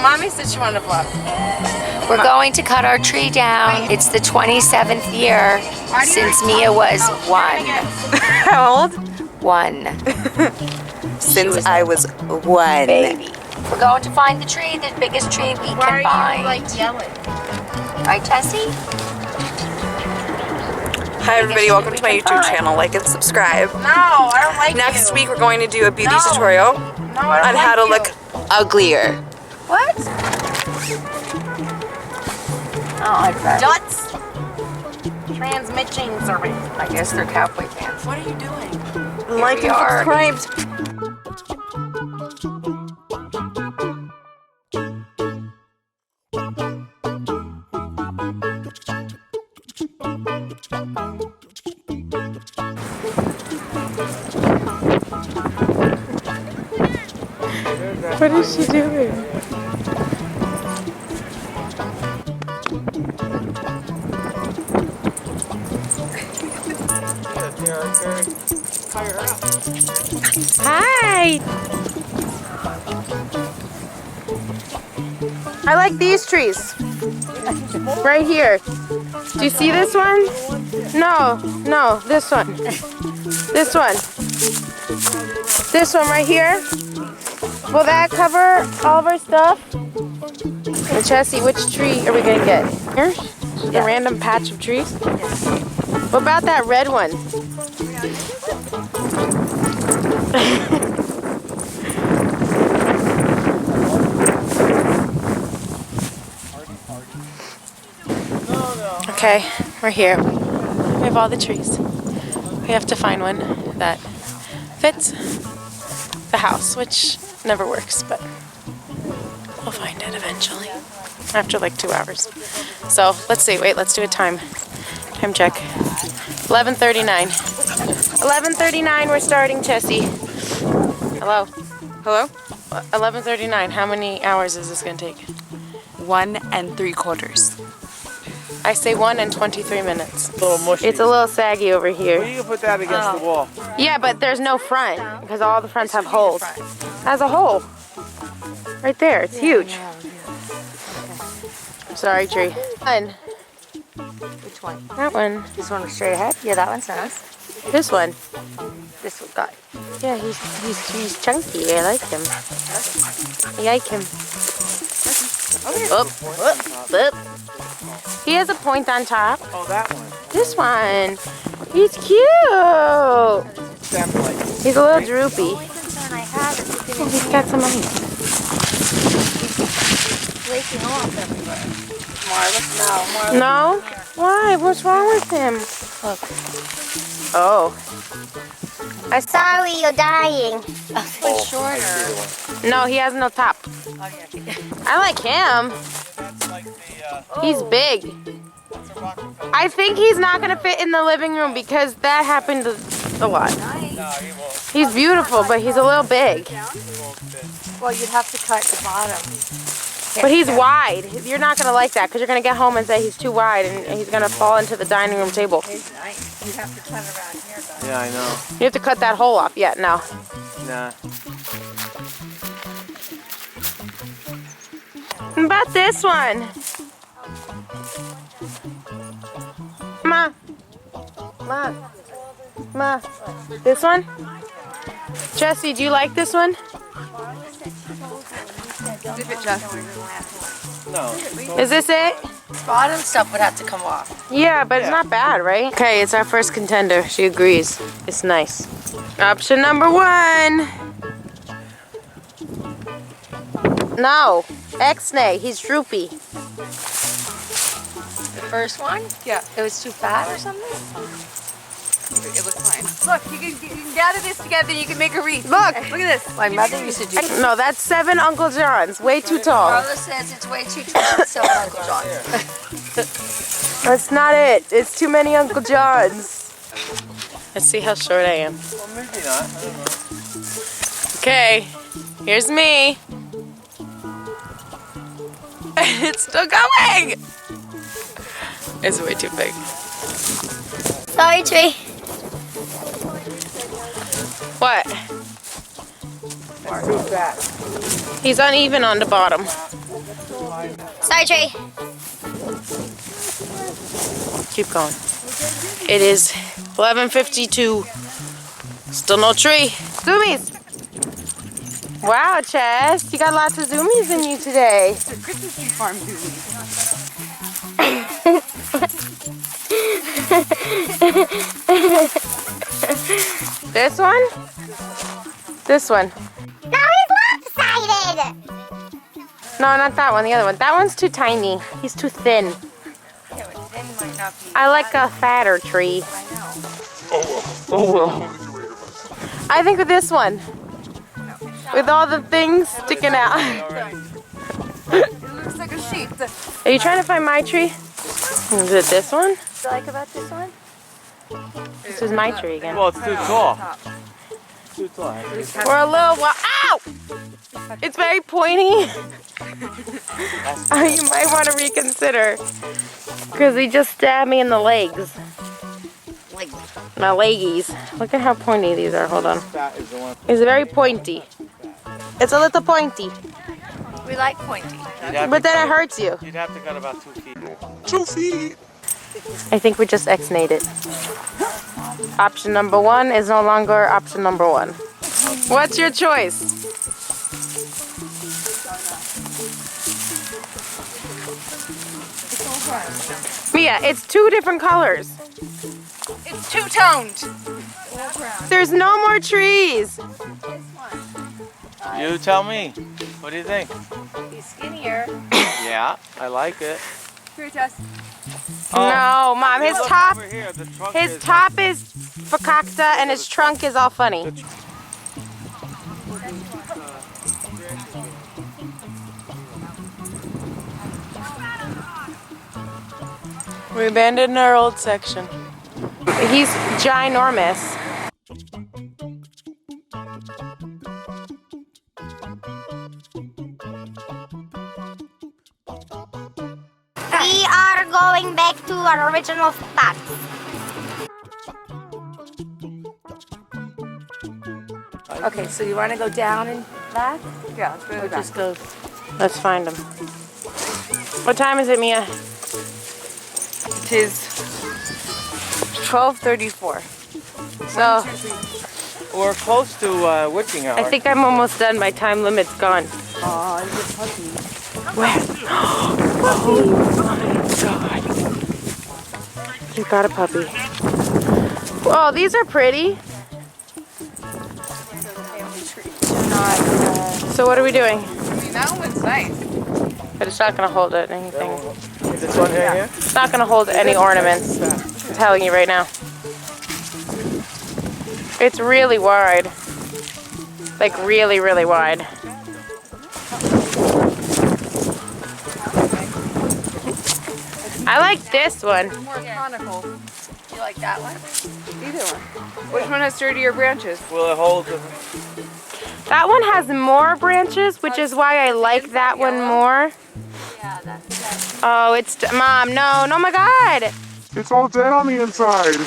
Mommy said she wanted to vlog. We're going to cut our tree down. It's the 27th year since Mia was 1. How old? 1. Since I was 1. Baby. We're going to find the tree, the biggest tree we can find. Why are you like yelling? Right, Tessie? Hi everybody, welcome to my YouTube channel. Like and subscribe. No, I don't like Next week we're going to do a beauty tutorial on how to look uglier. What? Oh, like that. Dots. Transmission service. I guess they're cowboy pants. What are you doing? Here Like we and are. subscribe. What is she doing? Hi! I like these trees. Right here. Do you see this one? No, no, this one. This one. This one right here. Will that cover all of our stuff? And Chessie, which tree are we gonna get? Here? Just a random patch of trees? What about that red one? Okay, we're here. We have all the trees. We have to find one that fits the house, which never works, but we'll find it eventually after like 2 hours. So let's see. Wait, let's do a time check. 11:39. 11:39. We're starting, Chessie. Hello. Hello? 11:39. How many hours is this gonna take? 1 3/4. I say 1 and 23 minutes. A little mushy. It's a little saggy over here. Well, you can put that against the wall. Yeah, but there's no front because all the fronts have holes. Has a hole. Right there. It's huge. Sorry, tree. One. Which one? That one. This one was straight ahead? Yeah, that one's nice. This one. This one got. Yeah, he's chunky. I like him. I like him. Whoop, whoop, whoop. He has a point on top. Oh, that one. This one. He's cute. He's a little droopy. Concern I have is Oh, he's got some ice. flaking off everywhere. Marla? No? Why? What's wrong with him? Look. Oh. Sorry, you're dying. It's shorter. No, he has no top. I like him. That's like the, He's big. I think he's not going to fit in the living room because that happened a lot. no, he won't. He's beautiful, but he's a little big. He won't fit. Well, you'd have to cut the bottom. But he's wide. You're not going to like that because you're going to get home and say he's too wide and he's going to fall into the dining room table. It's nice. You have to cut around here, though. Yeah, I know. You have to cut that hole off. Yeah, no. Nah. What about this one? Ma. Ma. Ma. This one? Chessie, do you like this one? Zip it, Jess. No. Is this it? Bottom stuff would have to come off. Yeah, but it's not bad, right? Okay, it's our first contender. She agrees. It's nice. Option number 1. No. X-nay. He's droopy. The first one? Yeah. It was too fat or something? It looks fine. Look, you can gather this together and you can make a wreath. Look. Look at this. My mother used to do. No, that's 7 Uncle John's. Way too tall. Marla says it's way too tall. So Uncle John. That's not it. It's too many Uncle John's. Let's see how short I am. Well, maybe not. I don't know. Okay, here's me. It's still going. It's way too big. Sorry, tree. What? It's too fat. He's uneven on the bottom. Sorry, Tree. Keep going. It is 11:52. Still no tree. Zoomies. Wow, Chess, you got lots of zoomies in you today. Christmas tree farm zoomies. This one? This one. Now he's lopsided. No, not that one. The other one. That one's too tiny. He's too thin. I like a fatter tree. Oh well. I think with this one. With all the things sticking out. It looks like a sheep. Are you trying to find my tree? Is it this one? What do you like about this one? This is my tree again. Well, it's too tall. Too tall. We're a little while. Ow! It's very pointy. You might want to reconsider. Because he just stabbed me in the legs. My leggies. Look at how pointy these are. Hold on. It's very pointy. It's a little pointy. We like pointy. But then it hurts you. You'd have to cut about 2 feet. 2 feet. I think we just X-nayed it. Option number 1 is no longer option number 1. What's your choice? Mia, it's 2 different colors. It's two-toned. There's no more trees. You tell me. What do you think? He's skinnier. Yeah, I like it. Here, Tess. No, Mom, his top Over here, the trunk his is- top is fakakta and his trunk is all funny. We abandoned our old section. He's ginormous. We are going back to our original spot. Okay, so you want to go down and back? Yeah, let's go Or back. just go. Let's find him. What time is it, Mia? It is 12:34. So We're close to witching hour. I think I'm almost done. My time limit's gone. Aw, it's a puppy. Where? Oh my god. You got a puppy. Oh, these are pretty. So what are we doing? I mean, that one's nice. But it's not gonna hold it anything. Is this one here? It's not gonna hold any ornaments. I'm telling you right now. It's really wide. Like really, really wide. I like this one. More conical. You like that one? Either one. Which one has sturdier branches? Will it hold? That one has more branches, which is why I like that one more. Yeah, that's Oh, it's Mom. No, no, my God. It's all dead on the inside.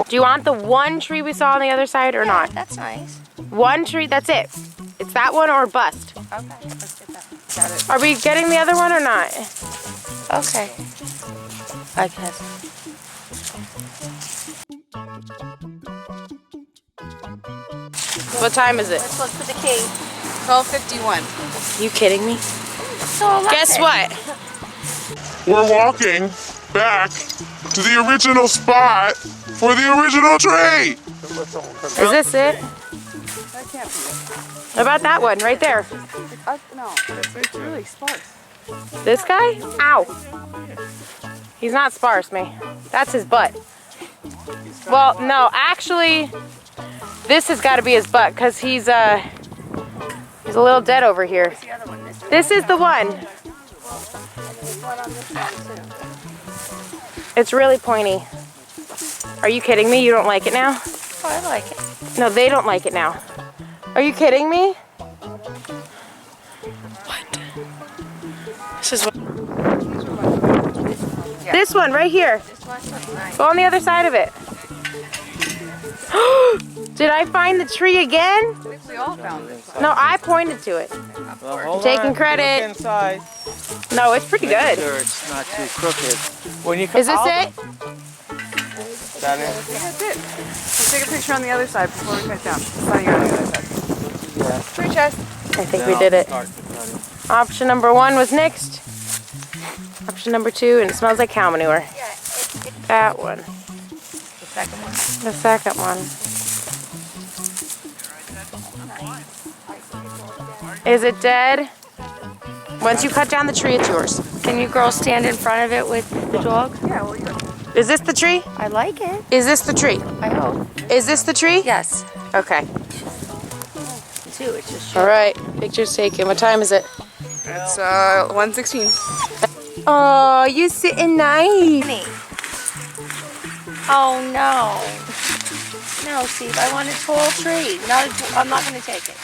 Do you want the one tree we saw on the other side or not? That's nice. One tree. That's it. It's that one or bust. Okay, let's get that. Got it. Are we getting the other one or not? Okay. I guess. What time is it? Let's look for the key. 12:51. You kidding me? So Guess what? We're walking back to the original spot for the original tree. Is this it? That can't be it. What about that one right there? No, it's really sparse. This guy? Ow. He's not sparse, me. That's his butt. Well, no, actually, this has got to be his butt because he's a little dead over here. the other one. This is the one. There's one on this side too. It's really pointy. Are you kidding me? You don't like it now? Oh, I like it. No, they don't like it now. Are you kidding me? What? This is what. This one right here. This one's nice. Go on the other side of it. Did I find the tree again? I think we all found this one. No, I pointed to it. Well, hold taking on. credit. Look inside. No, it's pretty Make good. sure it's not too crooked. When you Is this it? That it? That's it. Let's take a picture on the other side before we cut down. Sunny on the other side. Yeah. Tree chest. I think we did it. Start the cutting. Option number 1 was next. Option number 2, and it smells like cow manure. That one. The second one. The second one. Is it dead? Once you cut down the tree, it's yours. Can you girls stand in front of it with the dog? Yeah, well, you Is this the tree? I like it. Is this the tree? I hope. Is this the tree? Yes. Okay. Too. It's just All right. Picture's taken. What time is it? It's 1:16. Oh, you sitting nice. Oh no. No, Steve, I want a tall tree. I'm not going to take it.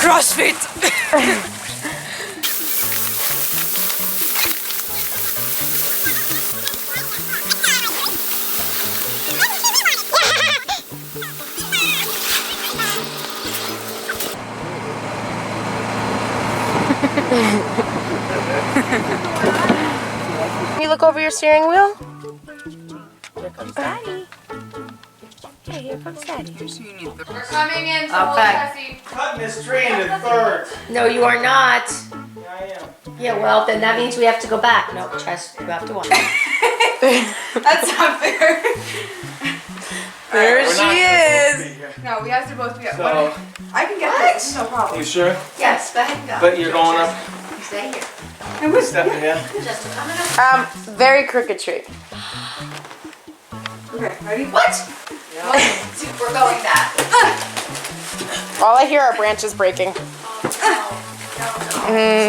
CrossFit! Can you look over your steering wheel? Here comes Daddy. Hey, here comes Daddy. We're coming in, Okay. Cutting this tree into thirds. No, you are not. Yeah, I am. Yeah, well, then that means we have to go back. No, Chess, you have to watch. That's not fair. There she is. No, we have to both be up. So, I can get this, no problem. you sure? Yes, go ahead and go. But you're going up. Stay here. Step here. Just coming up. Very crooked tree. Okay, ready? What? We're going back. All I hear are branches breaking. Sit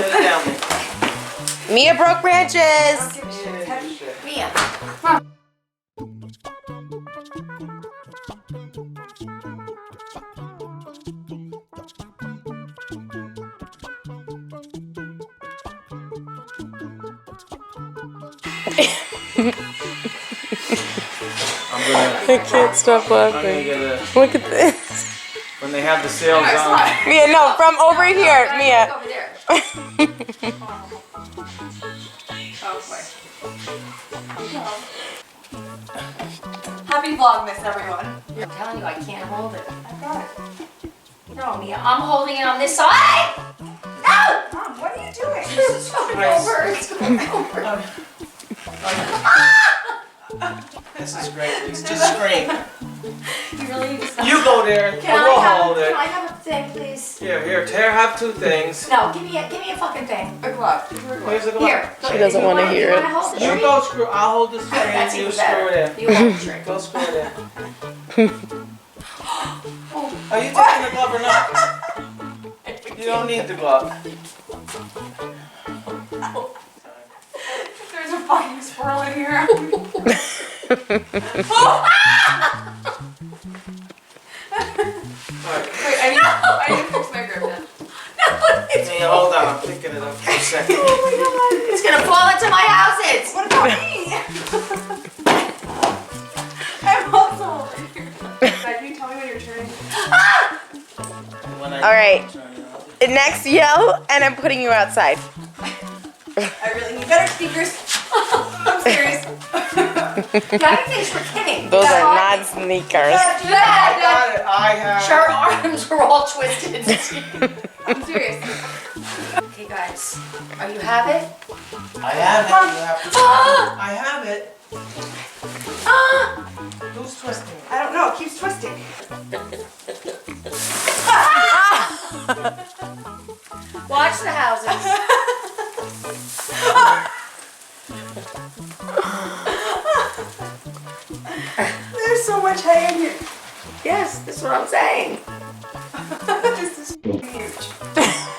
it down. Mia broke branches. Mia. I can't stop I'm gonna laughing. get a, Look at this. when they have the sales on. Mia, no, from over here, Mia. Over there. Happy Vlogmas, everyone. I'm telling you, I can't hold it. I got it. No, Mia, I'm holding it on this side. No! Mom, what are you doing? It's going over. It's going over. This is great. Just scream. You really need to stop. You go there. Can We'll I hold it. have a thing, please? Here, Tara, have two things. No, give me a fucking thing. A glove. Give her a glove. Here's a glove. Here. She doesn't want to hear it. Hold the You tree? go screw. I'll hold the screw That's and you even screw better. it in. You hold the tree. Go screw it in. Are you taking the glove or not? You don't need the glove. There's a fucking squirrel in here. Wait, I need to fix my grip then. Hey, hold on, I'm picking it up for a second. It's gonna fall into my houses. What about me? I'm also over here. Can you tell me when you're turning? When I All right. turn it on. Next yell, and I'm putting you outside. I really need better speakers. I'm serious. Daddy thinks we're kidding. Those are not sneakers. Do I that. got it. I have. Her arms are all twisted. I'm serious. Okay, guys. Are you have it? I have it. You have to. Ah! I have it. Ah! Who's twisting it? I don't know. It keeps twisting. Watch the houses. There's so much hay in here. Yes, that's what I'm saying. This is huge.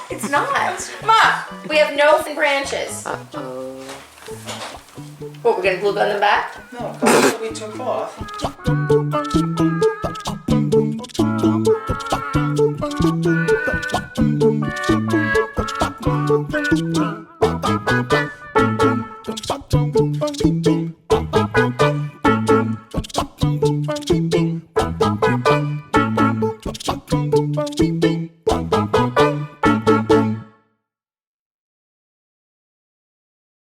It's not. Mom! We have no branches. What, we're gonna glue gun them back? No, because we took off. Bye.